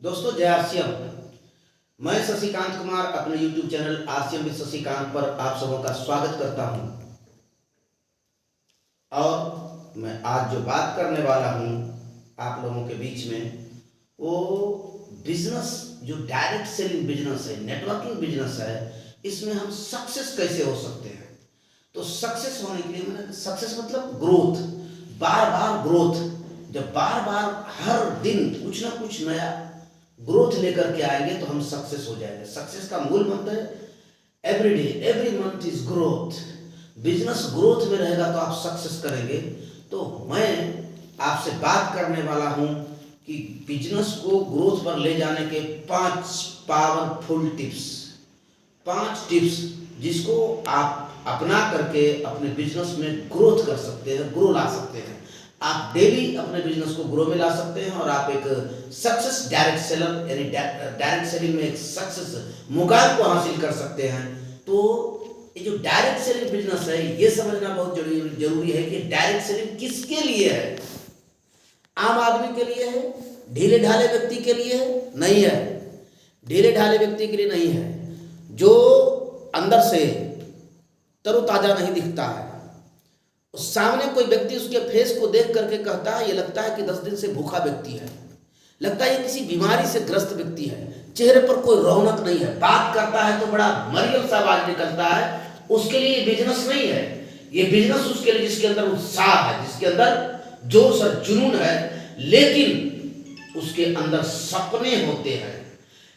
दोस्तों जय आसियम। मैं शशिकांत कुमार अपने YouTube चैनल आसियम विद शशिकांत पर आप सबों का स्वागत करता हूं। और मैं आज जो बात करने वाला हूं आप लोगों के बीच में, वो बिजनेस जो डायरेक्ट सेलिंग बिजनेस है, नेटवर्किंग बिजनेस है, इसमें हम सक्सेस कैसे हो सकते हैं। तो सक्सेस होने के लिए, मैंने सक्सेस मतलब ग्रोथ, बार बार ग्रोथ। जब बार बार हर दिन कुछ ना कुछ नया ग्रोथ लेकर के आएंगे तो हम सक्सेस हो जाएंगे। सक्सेस का मूल मंत्र है every day every month is growth. Business growth में रहेगा तो आप सक्सेस करेंगे। तो मैं आपसे बात करने वाला हूं कि बिजनेस को ग्रोथ पर ले जाने के 5 पावरफुल टिप्स, 5 टिप्स जिसको आप अपना करके अपने बिजनेस में ग्रोथ कर सकते हैं, ग्रो ला सकते हैं। आप डेली अपने बिजनेस को ग्रो में ला सकते हैं और आप एक सक्सेस डायरेक्ट सेलर यानी डायरेक्ट सेलिंग में एक सक्सेस मुकाम को हासिल कर सकते हैं। तो ये जो डायरेक्ट सेलिंग बिजनेस है, ये समझना बहुत जरूरी है कि डायरेक्ट सेलिंग किसके लिए है। आम आदमी के लिए है, ढीले ढाले व्यक्ति के लिए है? नहीं है, ढीले ढाले व्यक्ति के लिए नहीं है। जो अंदर से तरोताजा नहीं दिखता है, सामने कोई व्यक्ति उसके फेस को देख करके कहता है ये लगता है कि 10 दिन से भूखा व्यक्ति है, लगता है ये किसी बीमारी से ग्रस्त व्यक्ति है, चेहरे पर कोई रौनक नहीं है, बात करता है तो बड़ा मरियल सा आवाज निकलता है। उसके लिए ये बिजनेस नहीं है। ये बिजनेस उसके लिए जिसके अंदर उत्साह है, जिसके अंदर जोश और जुनून है, लेकिन उसके अंदर सपने होते हैं।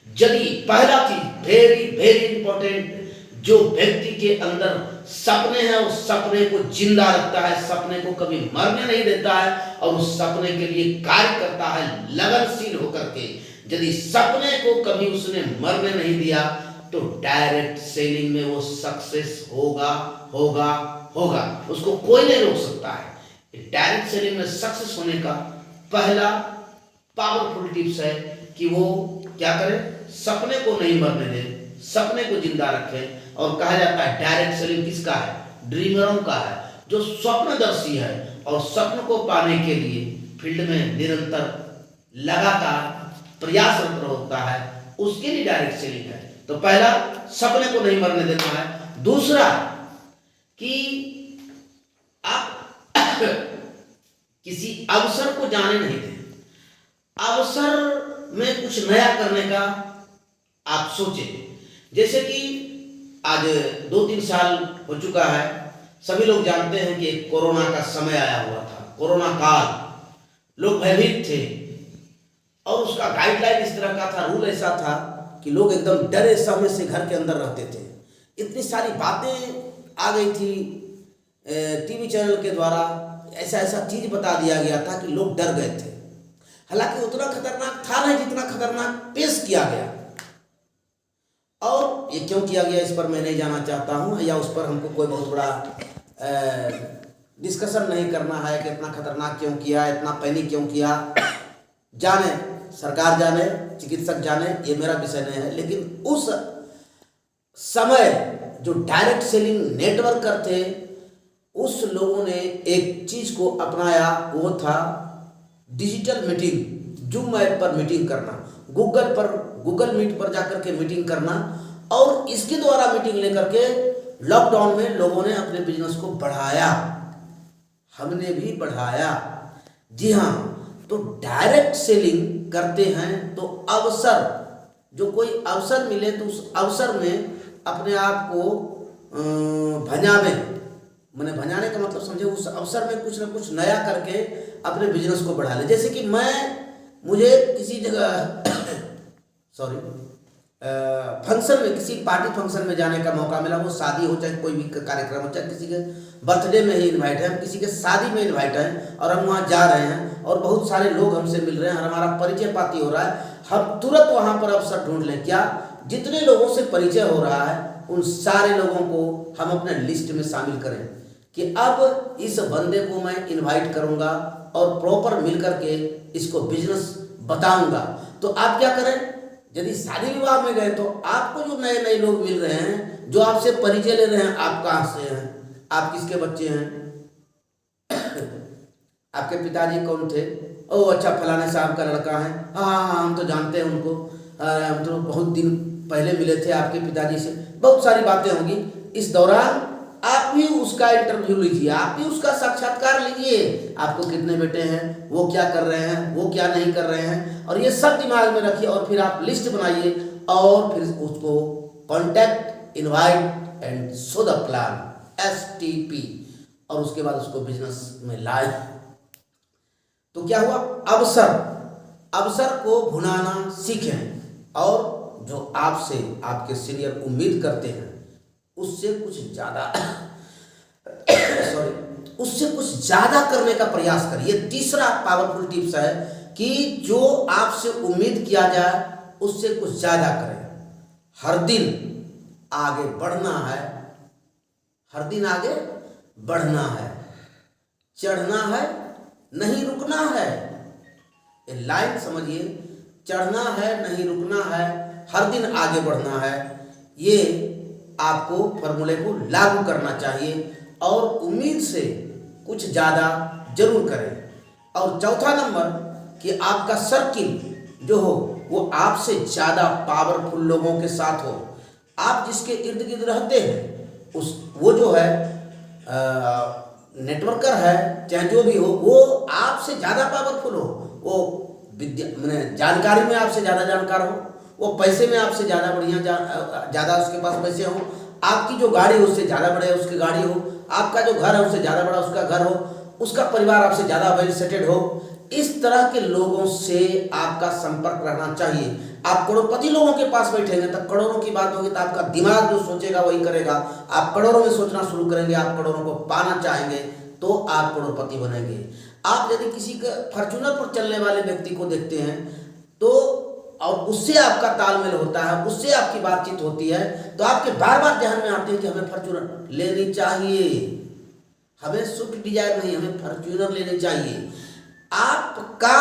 यदि पहला चीज वेरी वेरी इंपॉर्टेंट, जो व्यक्ति के अंदर सपने हैं उस सपने को जिंदा रखता है, सपने को कभी मरने नहीं देता है और उस सपने के लिए कार्य करता है लगनशील होकर के। यदि सपने को कभी उसने मरने नहीं दिया तो डायरेक्ट सेलिंग में वो सक्सेस होगा होगा होगा, उसको कोई नहीं रोक सकता है। डायरेक्ट सेलिंग में सक्सेस होने का पहला पावरफुल टिप्स है कि वो क्या करे, सपने को नहीं मरने दे, सपने को जिंदा रखे। और कहा जाता है डायरेक्ट सेलिंग किसका है? ड्रीमरों का है, जो स्वप्नदर्शी है और स्वप्न को पाने के लिए फील्ड में निरंतर लगातार प्रयासरत होता है, उसके लिए डायरेक्ट सेलिंग है। तो पहला, सपने को नहीं मरने देना है। दूसरा कि आप किसी अवसर को जाने नहीं दें। अवसर में कुछ नया करने का आप सोचें। जैसे कि आज 2-3 साल हो चुका है, सभी लोग जानते हैं कि कोरोना का समय आया हुआ था, कोरोना काल। लोग भयभीत थे और उसका गाइडलाइन इस तरह का था, रूल ऐसा था कि लोग एकदम डरे समय से घर के अंदर रहते थे। इतनी सारी बातें आ गई थी टीवी चैनल के द्वारा, ऐसा ऐसा चीज बता दिया गया था कि लोग डर गए थे। हालांकि उतना खतरनाक था नहीं जितना खतरनाक पेश किया गया। और ये क्यों किया गया इस पर मैं नहीं जाना चाहता हूँ, या उस पर हमको कोई बहुत बड़ा डिस्कशन नहीं करना है कि इतना खतरनाक क्यों किया, इतना पैनिक क्यों किया। जाने सरकार जाने, चिकित्सक जाने, ये मेरा विषय नहीं है। लेकिन उस समय जो डायरेक्ट सेलिंग नेटवर्कर थे, उस लोगों ने एक चीज को अपनाया, वो था डिजिटल मीटिंग। जूम ऐप पर मीटिंग करना, गूगल मीट पर जाकर के मीटिंग करना, और इसके द्वारा मीटिंग लेकर के लॉकडाउन में लोगों ने अपने बिजनेस को बढ़ाया, हमने भी बढ़ाया। जी हाँ, तो डायरेक्ट सेलिंग करते हैं तो अवसर, जो कोई अवसर मिले तो उस अवसर में अपने आप को भंजावे, मैंने भंजाने का मतलब समझे, उस अवसर में कुछ ना कुछ नया करके अपने बिजनेस को बढ़ा ले। जैसे कि मुझे किसी जगह फंक्शन में, किसी पार्टी फंक्शन में जाने का मौका मिला, वो शादी हो चाहे कोई भी कार्यक्रम हो, चाहे किसी के बर्थडे में ही इनवाइट है, हम किसी के शादी में इनवाइट हैं और हम वहाँ जा रहे हैं और बहुत सारे लोग हमसे मिल रहे हैं और हमारा परिचय पाती हो रहा है। हम तुरंत वहाँ पर अवसर ढूंढ लें, क्या जितने लोगों से परिचय हो रहा है उन सारे लोगों को हम अपने लिस्ट में शामिल करें कि अब इस बंदे को मैं इन्वाइट करूँगा और प्रॉपर मिल करके इसको बिजनेस बताऊँगा। तो आप क्या करें, यदि शादी विवाह में गए तो आपको जो नए नए लोग मिल रहे हैं, जो आपसे परिचय ले रहे हैं, आप कहाँ से हैं, आप किसके बच्चे हैं, आपके पिताजी कौन थे, ओ अच्छा फलाने साहब का लड़का है, हाँ हम तो जानते हैं उनको, हम तो बहुत दिन पहले मिले थे आपके पिताजी से, बहुत सारी बातें होंगी। इस दौरान आप भी उसका इंटरव्यू लीजिए, आप भी उसका साक्षात्कार लीजिए। आपको कितने बेटे हैं, वो क्या कर रहे हैं, वो क्या नहीं कर रहे हैं, और ये सब दिमाग में रखिए। और फिर आप लिस्ट बनाइए और फिर उसको contact, invite and show the plan, STP, और उसके बाद उसको बिजनेस में लाए। तो क्या हुआ, अवसर को भुनाना सीखें और जो आपसे आपके सीनियर उम्मीद करते हैं उससे कुछ ज्यादा सॉरी उससे कुछ ज्यादा करने का प्रयास करिए। तीसरा पावरफुल टिप्स है कि जो आपसे उम्मीद किया जाए उससे कुछ ज्यादा करें। हर दिन आगे बढ़ना है, हर दिन आगे बढ़ना है, चढ़ना है, नहीं रुकना है। ये लाइन समझिए, चढ़ना है, नहीं रुकना है, हर दिन आगे बढ़ना है। ये आपको फॉर्मूले को लागू करना चाहिए और उम्मीद से कुछ ज़्यादा जरूर करें। और चौथा नंबर कि आपका सर्किल जो हो वो आपसे ज़्यादा पावरफुल लोगों के साथ हो। आप जिसके इर्द गिर्द रहते हैं वो जो है नेटवर्कर है, चाहे जो भी हो, वो आपसे ज़्यादा पावरफुल हो, वो विद्या मैंने जानकारी में आपसे ज़्यादा जानकार हो, वो पैसे में आपसे ज़्यादा बढ़िया ज़्यादा उसके पास पैसे हो, आपकी जो गाड़ी हो उससे ज़्यादा बड़े उसकी गाड़ी हो, आपका जो घर है उससे ज़्यादा बड़ा उसका घर हो, उसका परिवार आपसे ज़्यादा वेल सेटेड हो। इस तरह के लोगों से आपका संपर्क रहना चाहिए। आप करोड़पति लोगों के पास बैठेंगे तो करोड़ों की बात होगी तो आपका दिमाग जो सोचेगा वही करेगा। आप करोड़ों में सोचना शुरू करेंगे, आप करोड़ों को पाना चाहेंगे तो आप करोड़पति बनेंगे। आप यदि किसी का फॉर्च्यूनर पर चलने वाले व्यक्ति को देखते हैं तो और उससे आपका तालमेल होता है, उससे आपकी बातचीत होती है, तो आपके बार बार ध्यान में आते हैं कि हमें फॉर्च्यूनर लेनी चाहिए, हमें स्विफ्ट डिजायर नहीं, हमें फॉर्च्यूनर लेनी चाहिए। आपका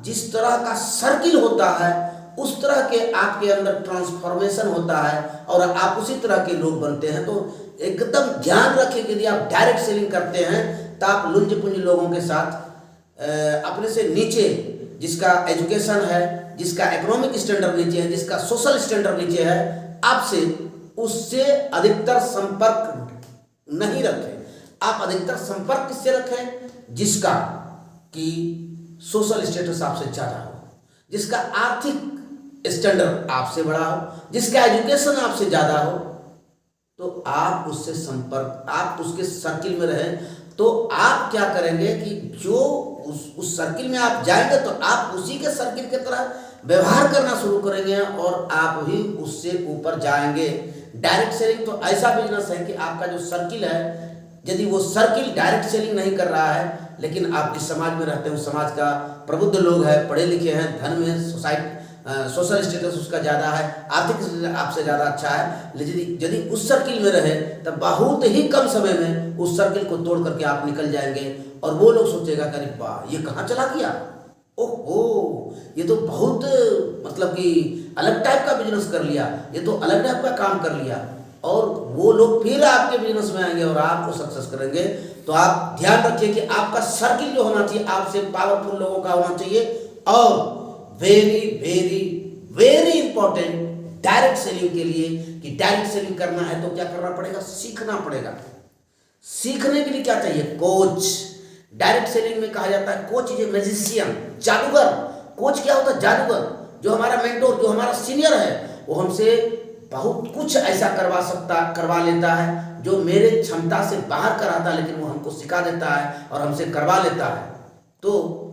जिस तरह का सर्किल होता है उस तरह के आपके अंदर ट्रांसफॉर्मेशन होता है और आप उसी तरह के लोग बनते हैं। तो एकदम ध्यान रखें कि यदि आप डायरेक्ट सेलिंग करते हैं तो आप लुंज पुंज लोगों के साथ अपने से नीचे, जिसका एजुकेशन है, जिसका इकोनॉमिक स्टैंडर्ड नीचे है, जिसका सोशल स्टैंडर्ड नीचे है, आपसे उससे अधिकतर संपर्क नहीं रखें। आप अधिकतर संपर्क किससे रखें? जिसका कि सोशल स्टेटस आपसे ज़्यादा हो, जिसका आर्थिक स्टैंडर्ड आपसे बड़ा हो, जिसका एजुकेशन आपसे ज़्यादा हो, तो आप उससे संपर्क, आप उसके सर्किल में रहें। तो आप क्या करेंगे कि जो उस सर्किल में आप जाएंगे तो आप उसी के सर्किल की तरह व्यवहार करना शुरू करेंगे और आप भी उससे ऊपर जाएंगे। डायरेक्ट सेलिंग तो ऐसा बिजनेस है कि आपका जो सर्किल है, यदि वो सर्किल डायरेक्ट सेलिंग नहीं कर रहा है लेकिन आप जिस समाज में रहते हैं उस समाज का प्रबुद्ध लोग हैं, पढ़े लिखे हैं, धन में सोशल स्टेटस उसका ज़्यादा है, आर्थिक आपसे ज़्यादा अच्छा है, लेकिन यदि उस सर्किल में रहे तब बहुत ही कम समय में उस सर्किल को तोड़ करके आप निकल जाएंगे और वो लोग सोचेगा कि अरे वाह ये कहाँ चला गया, ओहो ये तो बहुत मतलब कि अलग टाइप का बिजनेस कर लिया, ये तो अलग टाइप का काम कर लिया, और वो लोग फिर आपके बिजनेस में आएंगे और आपको सक्सेस करेंगे। तो आप ध्यान रखिए कि आपका सर्किल जो होना चाहिए आपसे पावरफुल लोगों का होना चाहिए। और very very very important direct selling के लिए कि डायरेक्ट सेलिंग करना है तो क्या करना पड़ेगा? सीखना पड़ेगा। सीखने के लिए क्या चाहिए? कोच। डायरेक्ट सेलिंग में कहा जाता है कोच इज ए मैजिशियन, जादूगर। कोच क्या होता है? जादूगर। जो हमारा मेंटोर, जो हमारा सीनियर है, वो हमसे बहुत कुछ ऐसा करवा लेता है जो मेरे क्षमता से बाहर कराता है, लेकिन वो हमको सिखा देता है और हमसे करवा लेता है। तो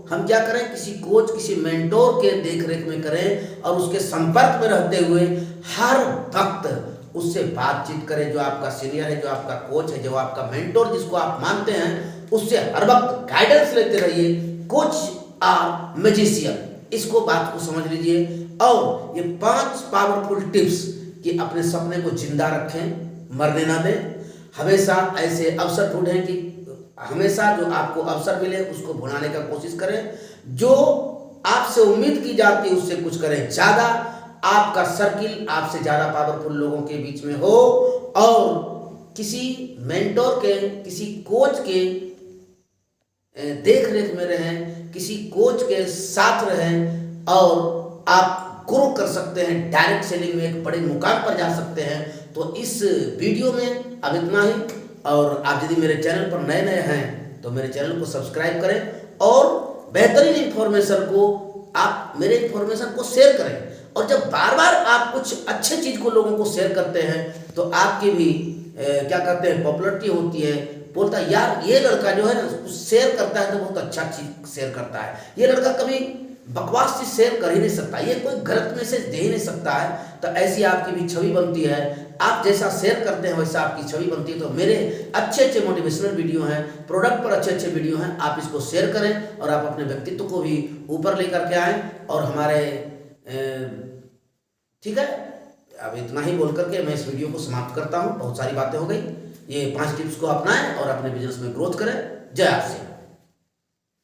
हम क्या करें? किसी कोच, किसी मेंटोर के देख रेख में करें और उसके संपर्क में रहते हुए हर वक्त उससे बातचीत करें। जो आपका सीनियर है, जो आपका कोच है, जो आपका मेंटोर जिसको आप मानते हैं, उससे हर वक्त गाइडेंस लेते रहिए। कोच आर मैजिशियन, इसको बात को समझ लीजिए। और ये 5 पावरफुल टिप्स कि अपने सपने को जिंदा रखें, मरने ना दें। हमेशा ऐसे अवसर ढूंढें कि हमेशा जो आपको अवसर मिले उसको भुनाने का कोशिश करें। जो आपसे उम्मीद की जाती है उससे कुछ करें ज़्यादा। आपका सर्किल आपसे ज़्यादा पावरफुल लोगों के बीच में हो और किसी मेंटोर के, किसी कोच के देख रेख में रहें। किसी कोच के साथ रहें और आप ग्रो कर सकते हैं, डायरेक्ट सेलिंग में एक बड़े मुकाम पर जा सकते हैं। तो इस वीडियो में अब इतना ही। और आप यदि मेरे चैनल पर नए नए हैं तो मेरे चैनल को सब्सक्राइब करें और बेहतरीन इंफॉर्मेशन को आप मेरे इंफॉर्मेशन को शेयर करें। और जब बार बार आप कुछ अच्छे चीज को लोगों को शेयर करते हैं तो आपकी भी क्या कहते हैं पॉपुलरिटी होती है। बोलता है यार ये लड़का जो है ना शेयर करता है तो बहुत अच्छा चीज शेयर करता है, ये लड़का कभी बकवास चीज शेयर कर ही नहीं सकता, ये कोई गलत मैसेज दे ही नहीं सकता है। तो ऐसी आपकी भी छवि बनती है, आप जैसा शेयर करते हैं वैसा आपकी छवि बनती है। तो मेरे अच्छे अच्छे मोटिवेशनल वीडियो हैं, प्रोडक्ट पर अच्छे अच्छे वीडियो हैं, आप इसको शेयर करें और आप अपने व्यक्तित्व को भी ऊपर लेकर के आएँ। और हमारे ठीक है, अब इतना ही बोल करके मैं इस वीडियो को समाप्त करता हूँ। बहुत सारी बातें हो गई, ये 5 टिप्स को अपनाएं और अपने बिजनेस में ग्रोथ करें। जय आप से।